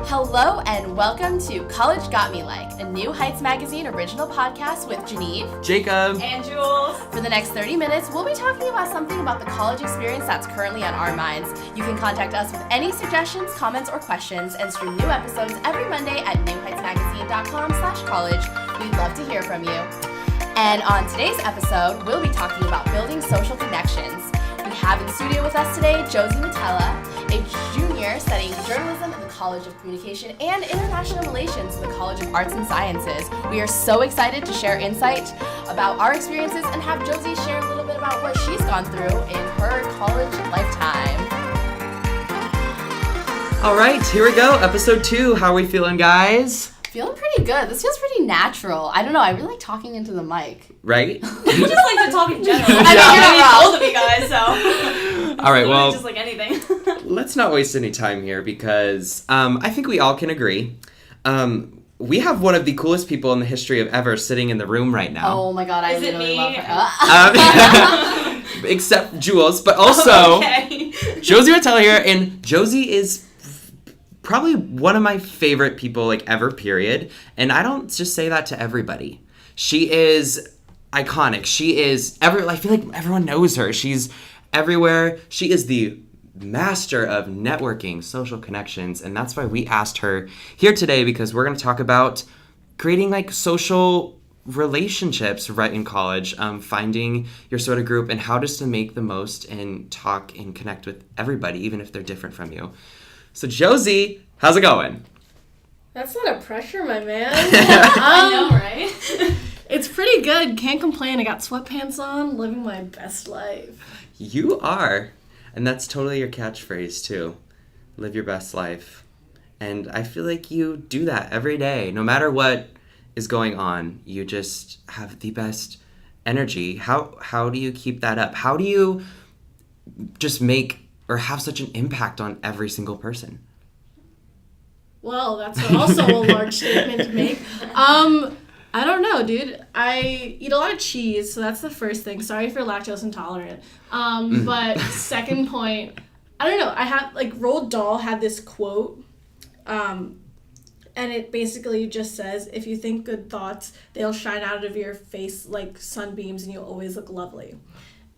Hello and welcome to College Got Me Like, a New Heights Magazine original podcast with Geneve, Jacob, and Jules. For the next 30 minutes, we'll be talking about something about the college experience that's currently on our minds. You can contact us with any suggestions, comments, or questions and stream new episodes every Monday at newheightsmagazine.com/college. We'd love to hear from you. And on today's episode, we'll be talking about building social connections. We have in studio with us today Josee Matela, a junior studying journalism in the College of Communication and International Relations in the College of Arts and Sciences. We are so excited to share insight about our experiences and have Josee share a little bit about what she's gone through in her college lifetime. All right, here we go. Episode 2. How are we feeling, guys? Feeling pretty good. This feels pretty natural. I don't know. I really like talking into the mic. Right? You just like to talk in general. I mean, you're not wrong. Both of you guys, so. All right, well, just like anything. Let's not waste any time here because I think we all can agree. We have one of the coolest people in the history of ever sitting in the room right now. Oh my god, I Is it literally me? love her. Except Jules, but also Okay. Josee Matela here, and Josee is probably one of my favorite people, like, ever, period. And I don't just say that to everybody. She is iconic. She is I feel like everyone knows her. She's everywhere. She is the master of networking, social connections, and that's why we asked her here today, because we're going to talk about creating, like, social relationships right in college, finding your sort of group, and how just to make the most and talk and connect with everybody, even if they're different from you. So Josee, how's it going? That's a lot of pressure, my man. I know, right? It's pretty good. Can't complain. I got sweatpants on, living my best life. You are. And that's totally your catchphrase, too. Live your best life. And I feel like you do that every day. No matter what is going on, you just have the best energy. How do you keep that up? How do you just make or have such an impact on every single person? Well, that's also a large statement to make. I don't know, dude. I eat a lot of cheese, so that's the first thing. Sorry if you're lactose intolerant. But second point, I don't know. I have, like, Roald Dahl had this quote, and it basically just says, if you think good thoughts, they'll shine out of your face like sunbeams and you'll always look lovely.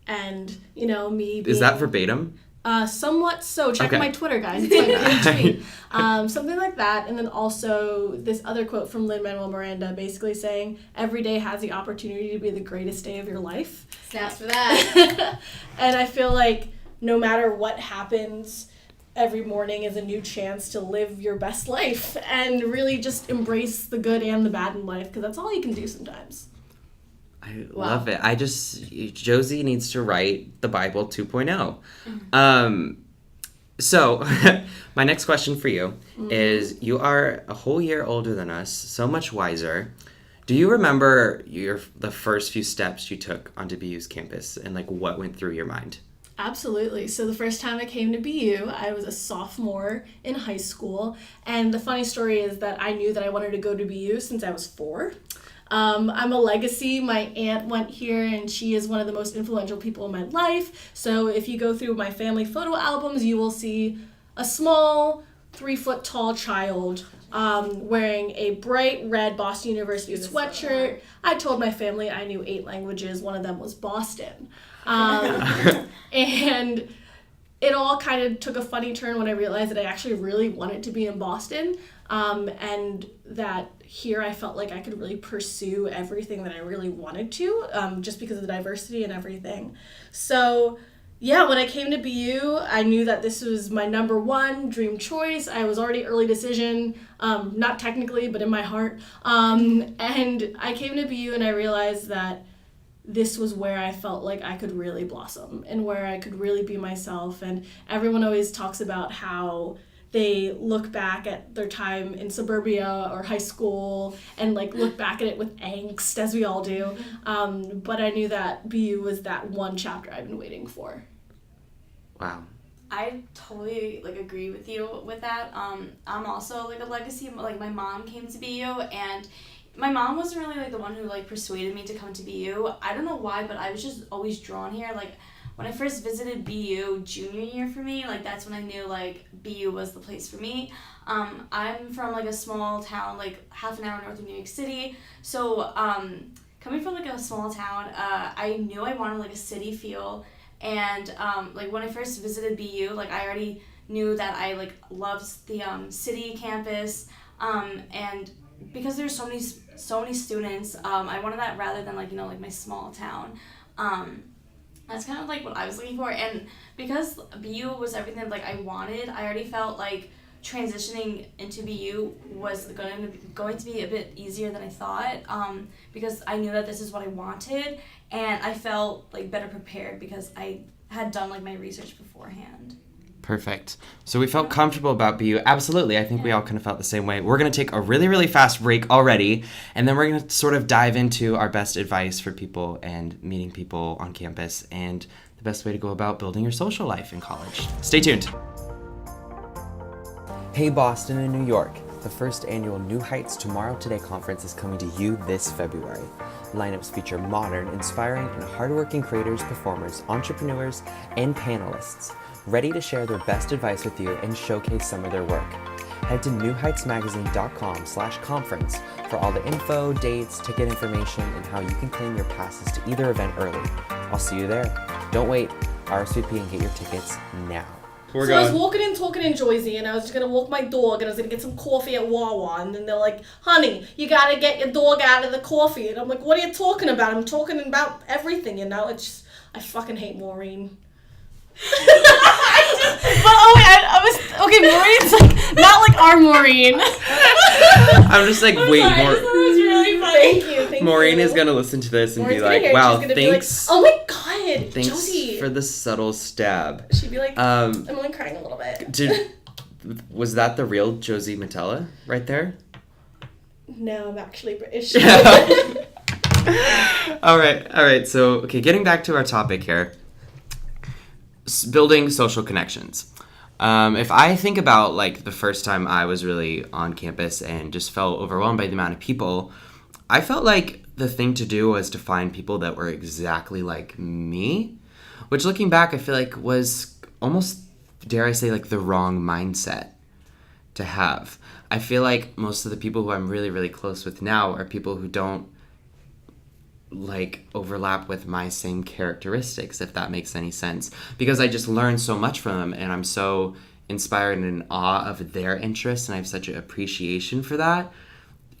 And, you know, me being... Is that verbatim? Somewhat so. Check Okay. my Twitter, guys. It's my pinned tweet. Something like that. And then also this other quote from Lin-Manuel Miranda basically saying, every day has the opportunity to be the greatest day of your life. Snaps for that. And I feel like no matter what happens, every morning is a new chance to live your best life and really just embrace the good and the bad in life, because that's all you can do sometimes. I love it. Josee needs to write the Bible 2.0. So my next question for you is, you are a whole year older than us, so much wiser. Do you remember the first few steps you took onto BU's campus and, like, what went through your mind? Absolutely. So the first time I came to BU, I was a sophomore in high school. And the funny story is that I knew that I wanted to go to BU since I was 4. I'm a legacy. My aunt went here, and she is one of the most influential people in my life. So if you go through my family photo albums, you will see a small 3-foot-tall child wearing a bright red Boston University sweatshirt. I told my family I knew 8 languages. One of them was Boston. And it all kind of took a funny turn when I realized that I actually really wanted to be in Boston, and that here I felt like I could really pursue everything that I really wanted to, just because of the diversity and everything. So yeah, when I came to BU, I knew that this was my number 1 dream choice. I was already early decision, not technically, but in my heart. And I came to BU and I realized that this was where I felt like I could really blossom and where I could really be myself. And everyone always talks about how they look back at their time in suburbia or high school and, like, look back at it with angst, as we all do. But I knew that BU was that one chapter I've been waiting for. Wow. I totally, like, agree with you with that. I'm also, like, a legacy. Like, my mom came to BU, and my mom wasn't really, like, the one who, like, persuaded me to come to BU. I don't know why, but I was just always drawn here. Like, when I first visited BU junior year for me, like that's when I knew like BU was the place for me. I'm from like a small town, like half an hour north of New York City. So coming from like a small town, I knew I wanted like a city feel. And like when I first visited BU, like I already knew that I like loved the city campus. And because there's so many students, I wanted that rather than like, you know, like my small town. That's kind of like what I was looking for. And because BU was everything like I wanted, I already felt like transitioning into BU was going to be a bit easier than I thought, because I knew that this is what I wanted, and I felt like better prepared because I had done like my research beforehand. Perfect. So we felt comfortable about BU. Absolutely. I think we all kind of felt the same way. We're going to take a really, really fast break already, and then we're going to sort of dive into our best advice for people and meeting people on campus and the best way to go about building your social life in college. Stay tuned. Hey Boston and New York. The first annual New Heights Tomorrow Today conference is coming to you this February. Lineups feature modern, inspiring, and hardworking creators, performers, entrepreneurs, and panelists, ready to share their best advice with you and showcase some of their work. Head to newheightsmagazine.com/conference for all the info, dates, ticket information, and how you can claim your passes to either event early. I'll see you there. Don't wait. RSVP and get your tickets now. I was walking in talking in Josee, and I was just going to walk my dog, and I was going to get some coffee at Wawa, and then they're like, honey, you got to get your dog out of the coffee. And I'm like, what are you talking about? I'm talking about everything, you know? It's just, I fucking hate Maureen. Maureen's like, not like our Maureen. I'm just like, wait, That was really funny. Thank you. Maureen is going to listen to this and Maureen's be like, gonna wow, hear it. She's gonna thanks. be like, oh my god, Thanks Josee. for the subtle stab. She'd be like, I'm only crying a little bit. Was that the real Josee Matela right there? No, I'm actually British. All right. So, okay, getting back to our topic here. Building social connections. If I think about like the first time I was really on campus and just felt overwhelmed by the amount of people, I felt like the thing to do was to find people that were exactly like me, which looking back I feel like was almost, dare I say, like the wrong mindset to have. I feel like most of the people who I'm really, really close with now are people who don't like overlap with my same characteristics, if that makes any sense, because I just learned so much from them and I'm so inspired and in awe of their interests and I have such an appreciation for that.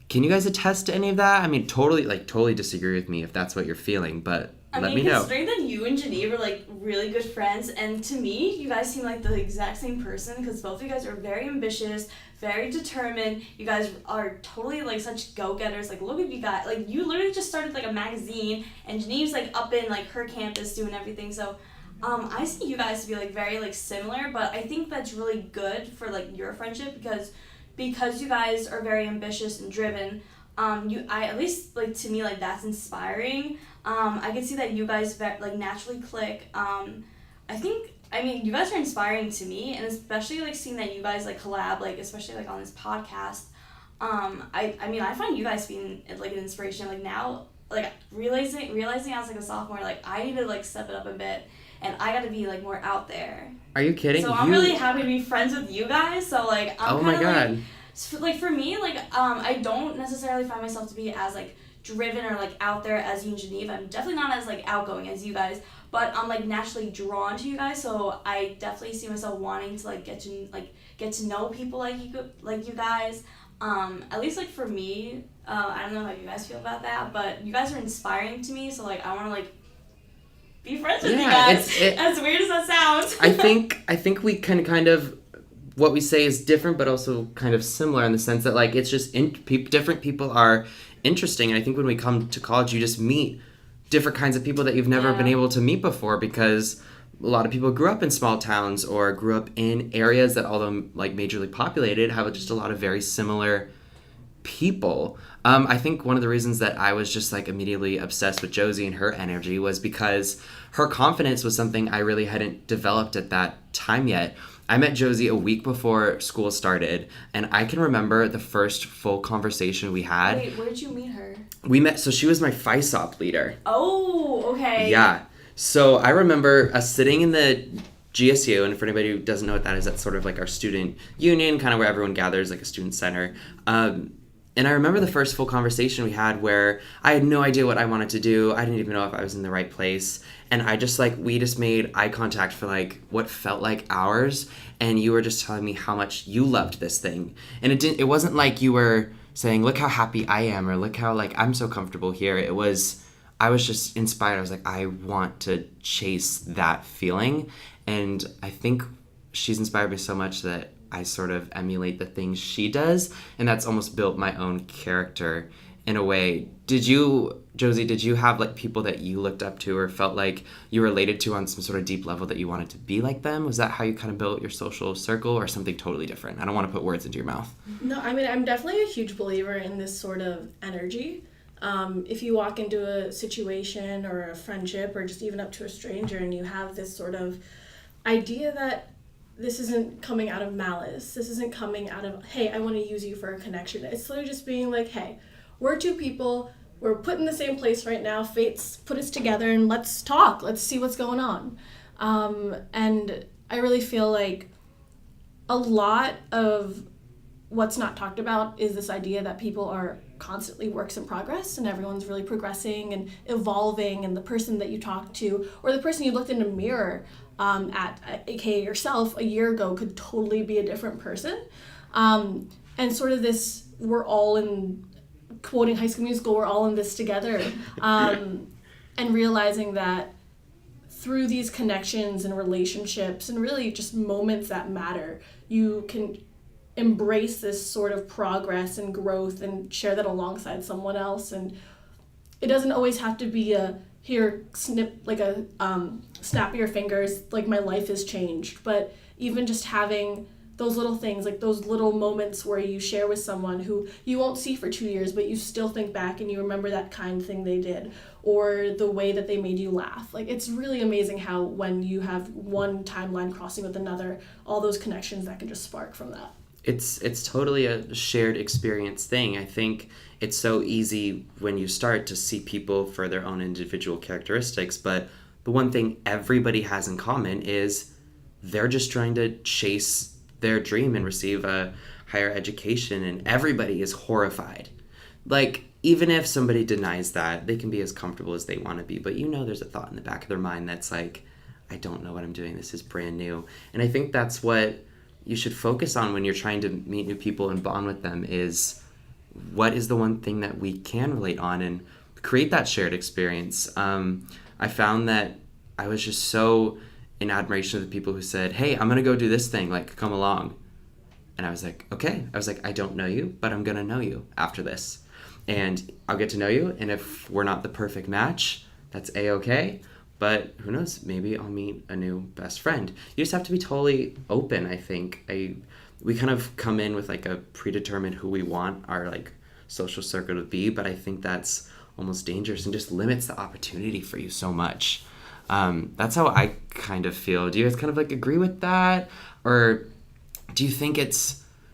Can you guys attest to any of that? I mean, totally disagree with me if that's what you're feeling, but let me know. Considering that you and Geneve are like really good friends, and to me, you guys seem like the exact same person because both of you guys are very ambitious, very determined. You guys are totally like such go-getters. Like, look at you guys. Like, you literally just started like a magazine, and Geneve's like up in like her campus doing everything. So, I see you guys to be like very like similar, but I think that's really good for like your friendship because you guys are very ambitious and driven. At least like to me, like that's inspiring. I can see that you guys like naturally click. You guys are inspiring to me, and especially like seeing that you guys like collab, like especially like on this podcast. I find you guys being like an inspiration. Like now, like realizing as like a sophomore, like I need to like step it up a bit, and I got to be like more out there. Are you kidding? So I'm really happy to be friends with you guys. So like I'm oh my god. like for me, like I don't necessarily find myself to be as like driven or like out there as you and Geneve. I'm definitely not as like outgoing as you guys, but I'm like naturally drawn to you guys. So I definitely see myself wanting to like get to know people like you guys. At least like for me, I don't know how you guys feel about that, but you guys are inspiring to me. So like I want to like be friends with you guys. As weird as that sounds. I think we can kind of, what we say is different, but also kind of similar in the sense that like it's just different people are interesting, and I think when we come to college, you just meet different kinds of people that you've never been able to meet before because a lot of people grew up in small towns or grew up in areas that, although like majorly populated, have just a lot of very similar people. I think one of the reasons that I was just like immediately obsessed with Josee and her energy was because her confidence was something I really hadn't developed at that time yet. I met Josee a week before school started, and I can remember the first full conversation we had. Wait, where did you meet her? We met, so she was my FISOP leader. Oh, okay. Yeah. So I remember us sitting in the GSU, and for anybody who doesn't know what that is, that's sort of like our student union, kind of where everyone gathers, like a student center. And I remember the first full conversation we had where I had no idea what I wanted to do. I didn't even know if I was in the right place. And we just made eye contact for like what felt like hours. And you were just telling me how much you loved this thing. And it wasn't like you were saying, look how happy I am, or look how like I'm so comfortable here. I was just inspired. I was like, I want to chase that feeling. And I think she's inspired me so much that I sort of emulate the things she does, and that's almost built my own character in a way. Josee, did you have like people that you looked up to or felt like you related to on some sort of deep level that you wanted to be like them? Was that how you kind of built your social circle, or something totally different? I don't want to put words into your mouth. No, I mean, I'm definitely a huge believer in this sort of energy. If you walk into a situation or a friendship or just even up to a stranger and you have this sort of idea that this isn't coming out of malice. This isn't coming out of, hey, I want to use you for a connection. It's literally just being like, hey, we're two people. We're put in the same place right now. Fate's put us together, and let's talk. Let's see what's going on. And I really feel like a lot of what's not talked about is this idea that people are constantly works in progress, and everyone's really progressing and evolving, and the person that you talk to or the person you looked in a mirror at, aka yourself, a year ago could totally be a different person. And sort of this, we're all in, quoting High School Musical, we're all in this together. And realizing that through these connections and relationships and really just moments that matter, you can embrace this sort of progress and growth and share that alongside someone else. And it doesn't always have to be a here snap of your fingers, like my life has changed, but even just having those little things, like those little moments where you share with someone who you won't see for 2 years, but you still think back and you remember that kind thing they did, or the way that they made you laugh. Like, it's really amazing how when you have one timeline crossing with another, all those connections that can just spark from that. It's totally a shared experience thing. I think it's so easy when you start to see people for their own individual characteristics, but the one thing everybody has in common is they're just trying to chase their dream and receive a higher education, and everybody is horrified. Like, even if somebody denies that, they can be as comfortable as they want to be, but there's a thought in the back of their mind that's like, I don't know what I'm doing, this is brand new. And I think that's what you should focus on when you're trying to meet new people and bond with them, is what is the one thing that we can relate on and create that shared experience. I found that I was just so in admiration of the people who said, hey, I'm going to go do this thing, like, come along. And I was like, okay. I was like, I don't know you, but I'm going to know you after this. And I'll get to know you, and if we're not the perfect match, that's A-okay. But who knows, maybe I'll meet a new best friend. You just have to be totally open, I think. We kind of come in with like a predetermined who we want our like social circle to be, but I think that's almost dangerous and just limits the opportunity for you so much. That's how I kind of feel. Do you guys kind of like agree with that? Or do you think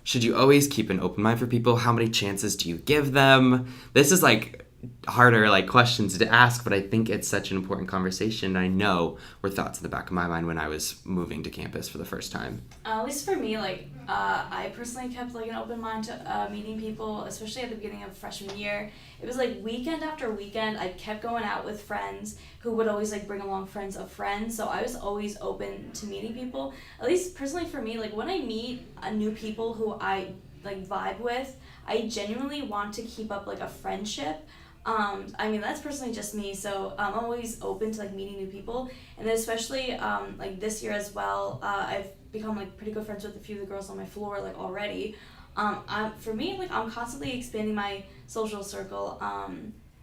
should you always keep an open mind for people? How many chances do you give them? This is like harder like questions to ask, but I think it's such an important conversation. I know were thoughts in the back of my mind when I was moving to campus for the first time. At least for me, like I personally kept like an open mind to meeting people, especially at the beginning of freshman year. It was like weekend after weekend, I kept going out with friends who would always like bring along friends of friends. So I was always open to meeting people. At least personally for me, like when I meet new people who I like vibe with, I genuinely want to keep up like a friendship. I mean, that's personally just me, so I'm always open to like meeting new people, and then especially like this year as well, I've become like pretty good friends with a few of the girls on my floor like already. For me, like I'm constantly expanding my social circle,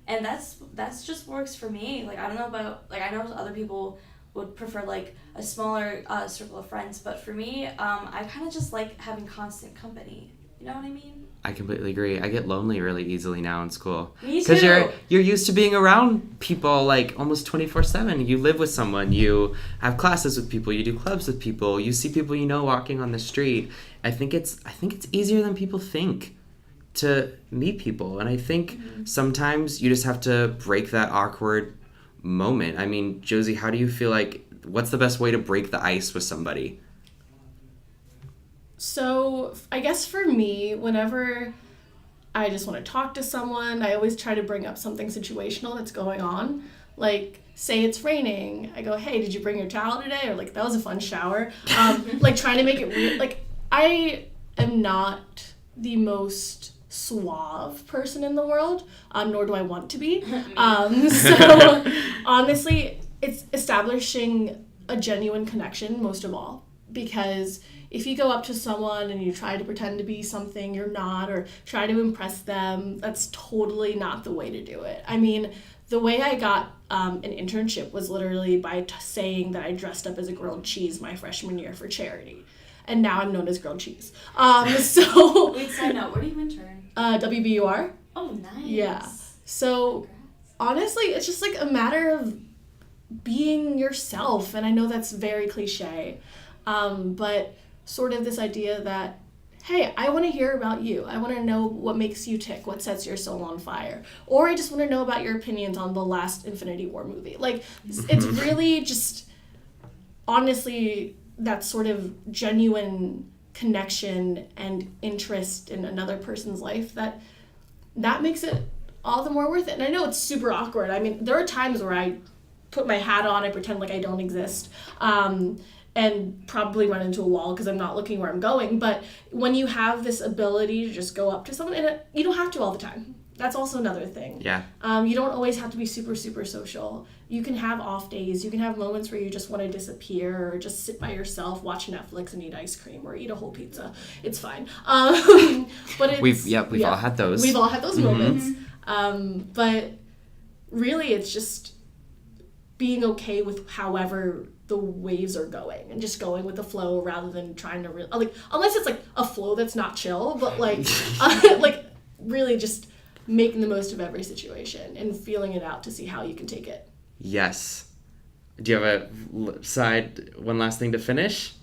and that's just works for me. Like I don't know about, like I know other people would prefer like a smaller circle of friends, but for me, I kind of just like having constant company. You know what I mean? I completely agree. I get lonely really easily now in school. Me too. Because you're used to being around people like almost 24/7. You live with someone. You have classes with people. You do clubs with people. You see people walking on the street. I think it's easier than people think to meet people. And I think sometimes you just have to break that awkward moment. I mean, Josee, how do you feel like, what's the best way to break the ice with somebody? So I guess for me, whenever I just want to talk to someone, I always try to bring up something situational that's going on. Like, say it's raining, I go, hey, did you bring your towel today? Or like, that was a fun shower. Like, trying to make it weird. Like, I am not the most suave person in the world, nor do I want to be. So honestly, it's establishing a genuine connection most of all, because if you go up to someone and you try to pretend to be something you're not, or try to impress them, that's totally not the way to do it. I mean, the way I got an internship was literally by saying that I dressed up as a grilled cheese my freshman year for charity. And now I'm known as grilled cheese. So Wait, side note, where do you intern? WBUR. Oh, nice. Yeah. So honestly, it's just like a matter of being yourself. And I know that's very cliche, but sort of this idea that, hey, I want to hear about you. I want to know what makes you tick, what sets your soul on fire. Or I just want to know about your opinions on the last Infinity War movie. Like, it's really just, honestly, that sort of genuine connection and interest in another person's life that makes it all the more worth it. And I know it's super awkward. I mean, there are times where I put my hat on, I pretend like I don't exist, and probably run into a wall because I'm not looking where I'm going. But when you have this ability to just go up to someone, and you don't have to all the time. That's also another thing. Yeah. You don't always have to be super, super social. You can have off days. You can have moments where you just want to disappear or just sit by yourself, watch Netflix and eat ice cream or eat a whole pizza. It's fine. But it's, we've all had those. We've all had those moments. But really, it's just being okay with however the waves are going and just going with the flow rather than trying to like, unless it's like a flow that's not chill, but like like really just making the most of every situation and feeling it out to see how you can take it. Yes. Do you have one last thing to finish?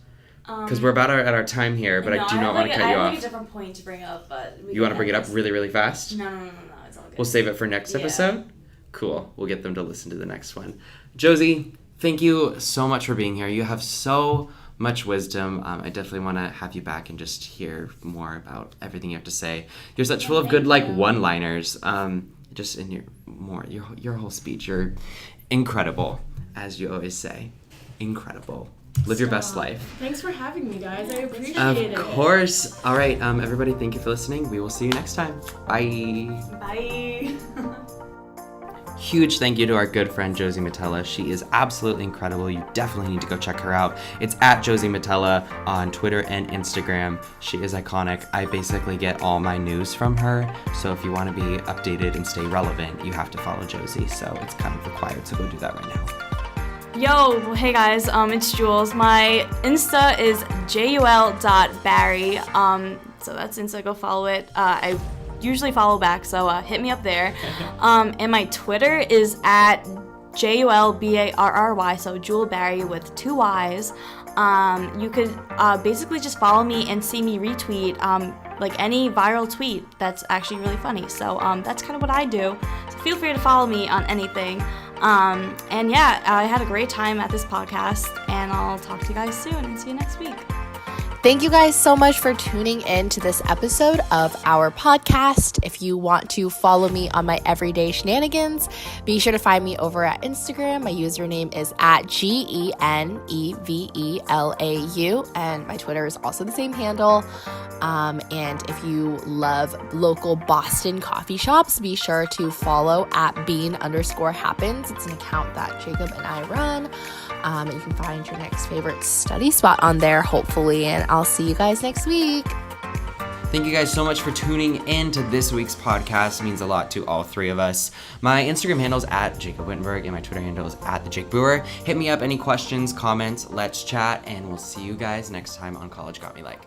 Because we're about at our time here, but I do not want to cut you I off. have a different point to bring up, but you want to bring it up really, really fast? No, it's all good. We'll save it for next episode? Cool. We'll get them to listen to the next one. Josee, thank you so much for being here. You have so much wisdom. I definitely want to have you back and just hear more about everything you have to say. You're such full of good one-liners. Just in your whole speech. You're incredible, as you always say. Incredible. Live your best life. Thanks for having me, guys. I appreciate it. Of course. All right, everybody, thank you for listening. We will see you next time. Bye. Bye. Huge thank you to our good friend Josee Matela. She is absolutely incredible. You definitely need to go check her out. It's at Josee Matela on Twitter and Instagram. She is iconic. I basically get all my news from her. So if you want to be updated and stay relevant, you have to follow Josee. So it's kind of required. So go do that right now. Yo, hey guys, it's Jules. My Insta is jul.barry. So that's Insta, go follow it. I usually follow back, so hit me up there. And my Twitter is at JULBARRY, so Jewel Barry with 2 Y's. You could basically just follow me and see me retweet like any viral tweet that's actually really funny. So that's kind of what I do. So feel free to follow me on anything. And yeah, I had a great time at this podcast, and I'll talk to you guys soon and see you next week. Thank you guys so much for tuning in to this episode of our podcast. If you want to follow me on my everyday shenanigans, be sure to find me over at Instagram. My username is at GENEVELAU, and my Twitter is also the same handle. And if you love local Boston coffee shops, be sure to follow at bean_happens. It's an account that Jacob and I run. You can find your next favorite study spot on there, hopefully, and I'll see you guys next week. Thank you guys so much for tuning in to this week's podcast. It means a lot to all three of us. My Instagram handle is at Jacob Wittenberg, and my Twitter handle is at the Jake Brewer. Hit me up, any questions, comments, let's chat, and we'll see you guys next time on College Got Me Like.